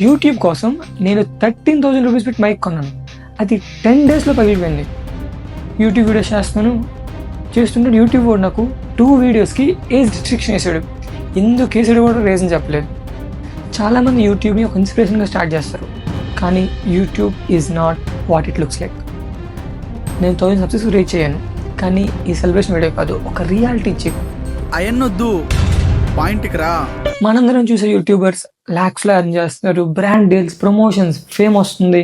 YouTube కోసం నేను 13,000 rupees పెట్టి మైక్ కొన్నాను. అది 10 డేస్లో పగిలిపోయింది. యూట్యూబ్ వీడియోస్ చేస్తుంటే యూట్యూబ్ వాడు నాకు 2 వీడియోస్కి ఏజ్ రిస్ట్రిక్షన్ వేసాడు. ఎందుకు వేసాడు కూడా రీజన్ చెప్పలేదు. చాలామంది యూట్యూబ్ని ఒక ఇన్స్పిరేషన్గా స్టార్ట్ చేస్తారు, కానీ YouTube is not what it looks like. నేను 1000 సబ్స్క్రైబర్స్ రీచ్ అయ్యాను, కానీ ఈ సెలబ్రేషన్ వీడియో కాదు, ఒక రియాలిటీ చెక్. అయ్యన్నొద్దు, పాయింట్కి రా. మనందరం చూసే యూట్యూబర్స్ ల్యాక్స్లో ఎర్న్ చేస్తున్నారు, బ్రాండ్ డీల్స్, ప్రమోషన్స్, ఫేమ్ వస్తుంది.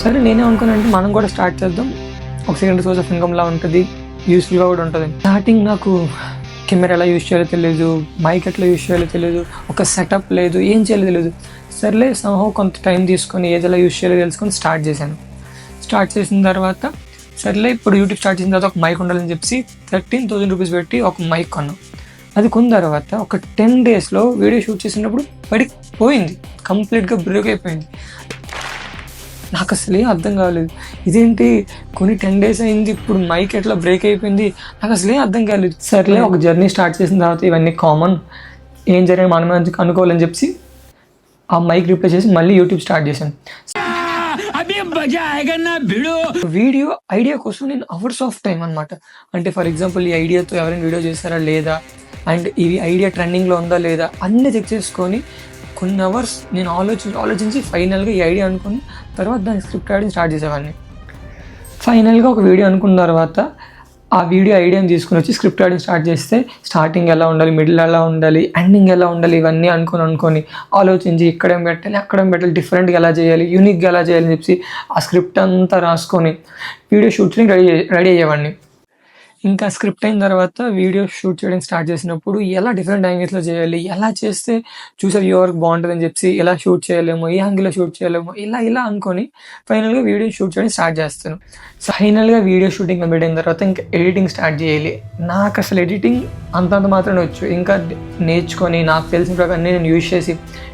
సరే నేనే అనుకున్నానంటే మనం కూడా స్టార్ట్ చేద్దాం, ఒక సెకండ్ సోర్స్ ఆఫ్ ఇన్కమ్లా ఉంటుంది, యూస్ఫుల్గా కూడా ఉంటుంది. స్టార్టింగ్ నాకు కెమెరా ఎలా యూజ్ చేయాలో తెలియదు, మైక్ ఎట్లా యూజ్ చేయాలో తెలియదు, ఒక సెటప్ లేదు, ఏం చేయాలో తెలియదు. సర్లే సంహౌ కొంత టైం తీసుకొని ఏది ఎలా యూజ్ చేయాలో తెలుసుకొని స్టార్ట్ చేశాను. స్టార్ట్ చేసిన తర్వాత సర్లే ఇప్పుడు యూట్యూబ్ స్టార్ట్ చేసిన తర్వాత ఒక మైక్ ఉండాలని చెప్పి 13,000 రూపీస్ పెట్టి ఒక మైక్ కొన్నాం. అది కొన్న తర్వాత ఒక 10 డేస్లో వీడియో షూట్ చేసినప్పుడు పోయింది, కంప్లీట్గా బ్రేక్ అయిపోయింది. నాకు అసలే అర్థం కాలేదు, ఇదేంటి కొన్ని 10 డేస్ అయింది, ఇప్పుడు మైక్ ఎట్లా బ్రేక్ అయిపోయింది, నాకు అసలే అర్థం కాలేదు. సర్లే ఒక జర్నీ స్టార్ట్ చేసిన తర్వాత ఇవన్నీ కామన్, ఏం జరిగిన మనమే అనుకోవాలని చెప్పి ఆ మైక్ రిప్లేస్ చేసి మళ్ళీ యూట్యూబ్ స్టార్ట్ చేశాను. వీడియో ఐడియా కోసం నేను అవర్స్ ఆఫ్ టైం అనమాట. అంటే ఫర్ ఎగ్జాంపుల్ ఈ ఐడియాతో ఎవరైనా వీడియో చేస్తారా లేదా, అండ్ ఇది ఐడియా ట్రెండింగ్లో ఉందా లేదా అన్నీ చెక్ చేసుకొని కొన్ని అవర్స్ నేను ఆలోచించి ఫైనల్గా ఈ ఐడియా అనుకుని తర్వాత దాన్ని స్క్రిప్ట్ రాయడం స్టార్ట్ చేసేవాడిని. ఫైనల్గా ఒక వీడియో అనుకున్న తర్వాత ఆ వీడియో ఐడియాని తీసుకుని వచ్చి స్క్రిప్ట్ రాయడం స్టార్ట్ చేస్తే స్టార్టింగ్ ఎలా ఉండాలి, మిడిల్ ఎలా ఉండాలి, ఎండింగ్ ఎలా ఉండాలి, ఇవన్నీ అనుకొని ఆలోచించి ఇక్కడేం పెట్టాలి, అక్కడేం పెట్టాలి, డిఫరెంట్గా ఎలా చేయాలి, యూనిక్గా ఎలా చేయాలి అని చెప్పి ఆ స్క్రిప్ట్ అంతా రాసుకొని వీడియో షూట్ని రెడీ అయ్యేవాడిని. ఇంకా స్క్రిప్ట్ అయిన తర్వాత వీడియో షూట్ చేయడం స్టార్ట్ చేసినప్పుడు ఎలా డిఫరెంట్ యాంగిల్స్లో చేయాలి, ఎలా చేస్తే చూసే వ్యూవర్కి బాగుంటుందని చెప్పి ఎలా షూట్ చేయలేమో, ఏ యాంగిల్లో షూట్ చేయలేమో, ఇలా అనుకొని ఫైనల్గా వీడియో షూట్ చేయడం స్టార్ట్ చేస్తాను. ఫైనల్గా వీడియో షూటింగ్ కంప్లీట్ అయిన తర్వాత ఇంకా ఎడిటింగ్ స్టార్ట్ చేయాలి. నాకు అసలు ఎడిటింగ్ అంతంత మాత్రమే వచ్చు, ఇంకా నేర్చుకొని నాకు తెలిసిన ప్రకారం నేను యూజ్ చేసి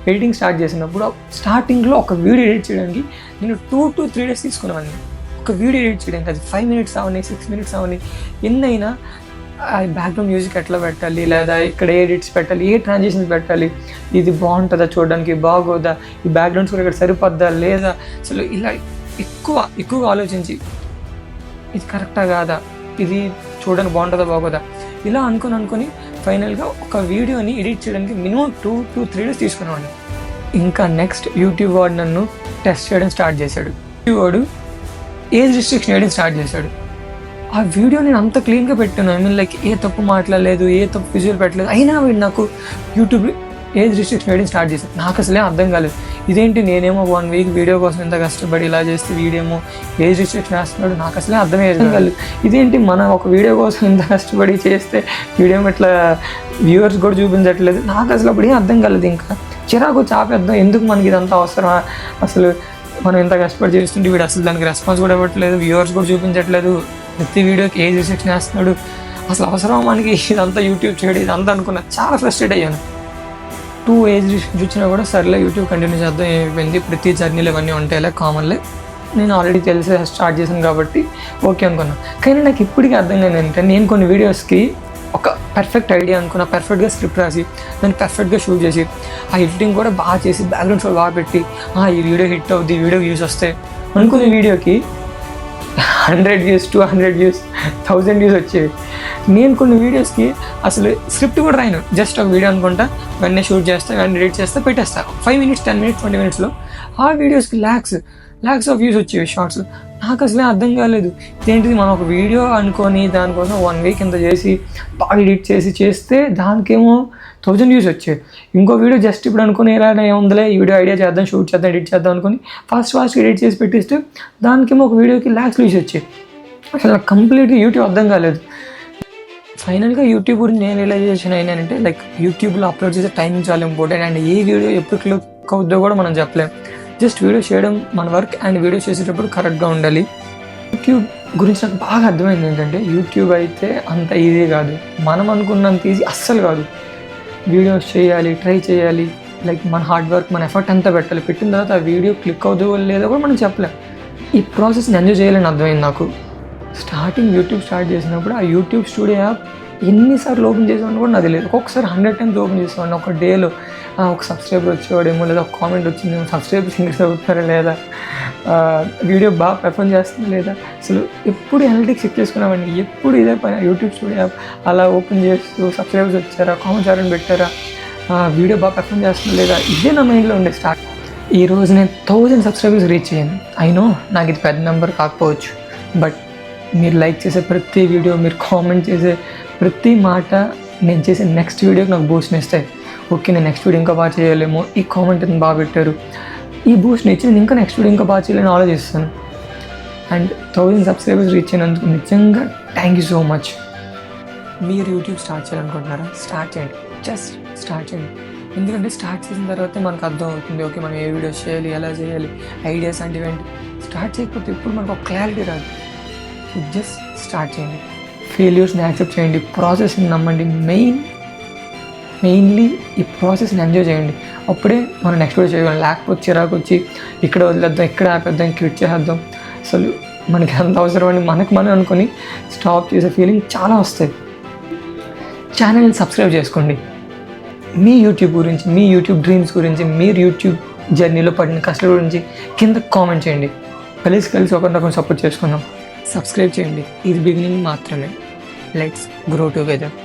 ఎడిటింగ్ స్టార్ట్ చేసినప్పుడు స్టార్టింగ్లో ఒక వీడియో ఎడిట్ చేయడానికి నేను 2 to 3 days తీసుకునేవాడిని. ఒక వీడియో ఎడిట్ చేయడానికి అది 5 minutes అవని, 6 minutes అవని, ఎన్నైనా బ్యాక్గ్రౌండ్ మ్యూజిక్ ఎట్లా పెట్టాలి, లేదా ఇక్కడ ఏ ఎడిట్స్ పెట్టాలి, ఏ ట్రాన్సిషన్స్ పెట్టాలి, ఇది బాగుంటుందా చూడడానికి, బాగోదా, ఈ బ్యాక్గ్రౌండ్స్ కూడా ఇక్కడ సరిపోద్దా లేదా, అసలు ఇలా ఎక్కువగా ఆలోచించి ఇది కరెక్టా కాదా, ఇది చూడడానికి బాగుంటుందా బాగోదా, ఇలా అనుకొని ఫైనల్గా ఒక వీడియోని ఎడిట్ చేయడానికి మినిమం 2 to 3 days తీసుకునేవాడిని. ఇంకా నెక్స్ట్ యూట్యూబ్ వాడు నన్ను టెస్ట్ చేయడం స్టార్ట్ చేశాడు. యూట్యూబ్ వాడు ఏజ్ రిస్ట్రిక్షన్ వేయడం స్టార్ట్ చేశాడు. ఆ వీడియో నేను అంత క్లీన్గా పెట్టాను, ఐ మీన్ లైక్ ఏ తప్పు మాట్లాడలేదు, ఏ తప్పు విజువల్ పెట్టలేదు, అయినా వీడు నాకు యూట్యూబ్ ఏజ్ రిస్ట్రిక్షన్ వేయడం స్టార్ట్ చేశాడు. నాకు అసలే అర్థం కాలేదు, ఇదేంటి నేనేమో 1 week వీడియో కోసం ఇంత కష్టపడి ఇలా చేస్తే వీడియోమో ఏజ్ రిస్ట్రిక్షన్ వేస్తున్నాడు, నాకు అసలే అర్థం కాలేదు. ఇదేంటి మనం ఒక వీడియో కోసం ఇంత కష్టపడి చేస్తే వీడియో ఇట్లా వ్యూవర్స్ కూడా చూపించట్లేదు, నాకు అసలు అప్పుడేం అర్థం కాలేదు. ఇంకా చిరాకు చాపేద్దాం, ఎందుకు మనకి ఇదంతా అవసరమా, అసలు మనం ఎంత కష్టపడి చేస్తుంటే వీడు అసలు దానికి రెస్పాన్స్ కూడా ఇవ్వట్లేదు, వ్యూవర్స్ కూడా చూపించట్లేదు, ప్రతి వీడియోకి ఏజ్ రిస్ట్రిక్షన్ వేస్తున్నాడు, అసలు అవసరం మనకి ఇదంతా యూట్యూబ్ చేయడం, ఇదంతా అనుకున్నా చాలా ఫ్రస్ట్రేట్ అయ్యాను. 2 ఏజ్ రిస్ట్రిక్షన్ వచ్చినా కూడా సర్లే యూట్యూబ్ కంటిన్యూ చేద్దాం, ఏమైంది, ప్రతి జర్నీలు ఇవన్నీ ఉంటాయిలే, కామన్లే, నేను ఆల్రెడీ తెలిసి స్టార్ట్ చేశాను కాబట్టి ఓకే అనుకున్నాను. కానీ నాకు ఇప్పటికీ అర్థం కాదు ఏంటంటే, నేను కొన్ని వీడియోస్కి ఒక పర్ఫెక్ట్ ఐడియా అనుకున్నా, పర్ఫెక్ట్గా స్క్రిప్ట్ రాసి దాన్ని పర్ఫెక్ట్గా షూట్ చేసి ఆ ఎడిటింగ్ కూడా బాగా చేసి బ్యాక్గ్రౌండ్ షాట్ బాగా పెట్టి ఈ వీడియో హిట్ అవుద్ది, ఈ వీడియో వ్యూస్ వస్తాయి అనుకునే వీడియోకి 100 views, 200 views, 1000 views వచ్చేవి. నేను కొన్ని వీడియోస్కి అసలు స్క్రిప్ట్ కూడా రాయను, జస్ట్ ఒక వీడియో అనుకుంటా, వెంటనే షూట్ చేస్తా, వెంటనే ఎడిట్ చేస్తా, పెట్టేస్తా. 5 minutes, 10 minutes, 20 minutesలో ఆ వీడియోస్కి ల్యాక్స్ ఆఫ్ వ్యూస్ వచ్చేవి షార్ట్స్. నాకు అసలే అర్థం కాలేదు, ఇదేంటిది మనం ఒక వీడియో అనుకొని దానికోసం 1 week ఇంత చేసి బాగా ఎడిట్ చేస్తే దానికేమో 1000 views వచ్చాయి. ఇంకో వీడియో జస్ట్ ఇప్పుడు అనుకుని ఎలా ఏముందిలే, ఈ వీడియో ఐడియా చేద్దాం, షూట్ చేద్దాం, ఎడిట్ చేద్దాం అనుకుని ఫాస్ట్ ఎడిట్ చేసి పెట్టిస్తే దానికేమో ఒక వీడియోకి lakhs వ్యూస్ వచ్చాయి. అసలు నాకు కంప్లీట్గా యూట్యూబ్ అర్థం కాలేదు. ఫైనల్గా యూట్యూబ్ గురించి నేను రియలైజేషన్ అయినానంటే, లైక్ యూట్యూబ్లో అప్లోడ్ చేసే టైమింగ్ చాలా ఇంపార్టెంట్, అండ్ ఏ వీడియో ఎప్పుడు క్లిక్ అవుద్దో కూడా మనం చెప్పలేం. జస్ట్ వీడియో చేయడం మన వర్క్, అండ్ వీడియో చేసేటప్పుడు కరెక్ట్గా ఉండాలి. యూట్యూబ్ గురించి నాకు బాగా అర్థమైంది ఏంటంటే, యూట్యూబ్ అయితే అంత ఈజీ కాదు, మనం అనుకున్నంత ఈజీ అస్సలు కాదు. వీడియోస్ చేయాలి, ట్రై చేయాలి, లైక్ మన హార్డ్ వర్క్, మన ఎఫర్ట్ అంతా పెట్టాలి. పెట్టిన తర్వాత ఆ వీడియో క్లిక్ అవుతుందో లేదో కూడా మనం చెప్పలేం. ఈ ప్రాసెస్ని ఎంజాయ్ చేయాలని అర్థమైంది నాకు. స్టార్టింగ్ యూట్యూబ్ స్టార్ట్ చేసినప్పుడు ఆ యూట్యూబ్ స్టూడియో యాప్ ఎన్నిసార్లు ఓపెన్ చేసామని కూడా నాకు తెలియదు. ఒక్కొక్కసారి 100 times ఓపెన్ చేసేవాడిని ఒక డేలో. ఒక సబ్స్క్రైబర్ వచ్చేవాడేమో, లేదా ఒక కామెంట్ వచ్చిందేమో, సబ్స్క్రైబర్స్ ఇంగ్లీష్ అవుతారా లేదా, వీడియో బాగా పెర్ఫామ్ చేస్తుందా లేదా, అసలు ఎప్పుడు అనలిటిక్స్ చెక్ చేసుకున్నామండి. ఎప్పుడు ఇదే పని, యూట్యూబ్ స్టూడియో యాప్ అలా ఓపెన్ చేస్తూ సబ్స్క్రైబర్స్ వచ్చారా, కామెంట్స్ ఎవరైనా పెట్టారా, వీడియో బాగా పెర్ఫామ్ చేస్తుందా లేదా, ఇదే నా మైండ్లో ఉండే స్టార్ట్. ఈరోజు నేను 1000 సబ్స్క్రైబర్స్ రీచ్ అయ్యాను. అయినో నాకు ఇది పెద్ద నెంబర్ కాకపోవచ్చు, బట్ మీరు లైక్ చేసే ప్రతి వీడియో, మీరు కామెంట్ చేసే ప్రతి మాట నేను చేసే నెక్స్ట్ వీడియోకి నాకు బూస్ట్ని ఇస్తాయి. ఓకే, నేను నెక్స్ట్ వీడియో ఇంకా బాగా చేయలేమో, ఈ కామెంట్ ఎంత బాగా పెట్టారు, ఈ బూస్ట్ని ఇచ్చి నేను ఇంకా నెక్స్ట్ వీడియో ఇంకా బాగా చేయాలని ఆలోచిస్తాను. అండ్ 1000 సబ్స్క్రైబర్స్ రీచ్ అయినందుకు నిజంగా థ్యాంక్ యూ సో మచ్. మీరు యూట్యూబ్ స్టార్ట్ చేయాలనుకుంటున్నారా? స్టార్ట్ చేయండి, జస్ట్ స్టార్ట్ చేయండి. ఎందుకంటే స్టార్ట్ చేసిన తర్వాతే మనకు అర్థం అవుతుంది, ఓకే మనం ఏ వీడియోస్ చేయాలి, ఎలా చేయాలి, ఐడియాస్ అంటే ఏంటి. స్టార్ట్ చేయకపోతే ఇప్పుడు మనకు ఒక క్లారిటీ రాదు. సో జస్ట్ స్టార్ట్ చేయండి, ఫెయిల్యూర్స్ని యాక్సెప్ట్ చేయండి, ప్రాసెస్ని నమ్మండి. మెయిన్లీ ఈ ప్రాసెస్ని ఎంజాయ్ చేయండి. అప్పుడే మనం నెక్స్ట్ వీడియో చేయగలం. లేకపోతే చిరాకు వచ్చి ఇక్కడ వదిలేద్దాం, ఇక్కడ ఆపేద్దాం, క్విట్ చేసేద్దాం, అసలు మనకి ఎంత అవసరం అని మనం అనుకొని స్టాప్ చేసే ఫీలింగ్ చాలా వస్తాయి. ఛానల్ని సబ్స్క్రైబ్ చేసుకోండి. మీ యూట్యూబ్ గురించి, మీ యూట్యూబ్ డ్రీమ్స్ గురించి, మీరు యూట్యూబ్ జర్నీలో పడిన కష్టాల గురించి కింద కామెంట్ చేయండి. కలిసి ఒకరినొకరు సపోర్ట్ చేసుకుందాం. సబ్స్క్రైబ్ చేయండి. ఇది బిగినింగ్ మాత్రమే. Let's grow together.